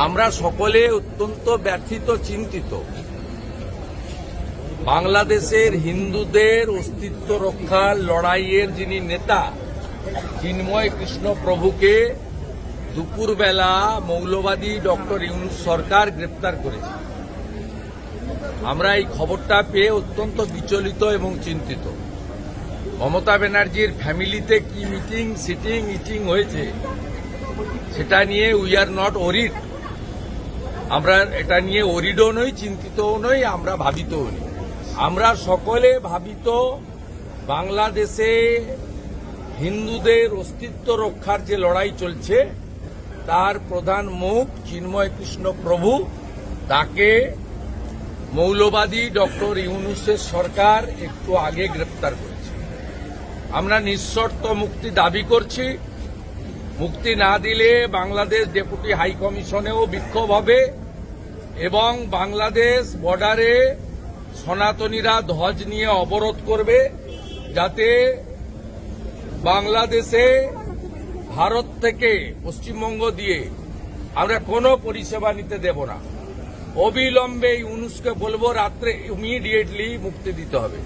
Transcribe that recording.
আমরা সকলে অত্যন্ত ব্যথিত, চিন্তিত। বাংলাদেশের হিন্দুদের অস্তিত্ব রক্ষার লড়াইয়ের যিনি নেতা চিন্ময় কৃষ্ণ প্রভুকে দুপুরবেলা মৌলবাদী ডক্টর ইউনূস সরকার গ্রেপ্তার করেছে। আমরা এই খবরটা পেয়ে অত্যন্ত বিচলিত এবং চিন্তিত। মমতা ব্যানার্জির ফ্যামিলিতে কি মিটিং, সিটিং, ইটিং হয়েছে সেটা নিয়ে উই আর নট ওরিড। আমরা এটা নিয়ে ওরিডও নই, চিন্তিতও নই, আমরা ভাবিতও নই। আমরা সকলে ভাবিত বাংলাদেশে হিন্দুদের অস্তিত্ব রক্ষার যে লড়াই চলছে তার প্রধান মুখ চিন্ময় কৃষ্ণ প্রভু, তাকে মৌলবাদী ডক্টর ইউনূসের সরকার একটু আগে গ্রেপ্তার করেছে। আমরা নিঃশর্ত মুক্তি দাবি করছি। মুক্তি না দিলে বাংলাদেশ ডেপুটি হাই কমিশনেও বিক্ষোভ হবে এবং বাংলাদেশ বর্ডারে সনাতনীরা ধ্বজ নিয়ে অবরোধ করবে, যাতে বাংলাদেশে ভারত থেকে পশ্চিমবঙ্গ দিয়ে আমরা কোনো পরিষেবা নিতে দেব না। অবিলম্বে ইউনূসকে বলবো রাত্রে ইমিডিয়েটলি মুক্তি দিতে হবে।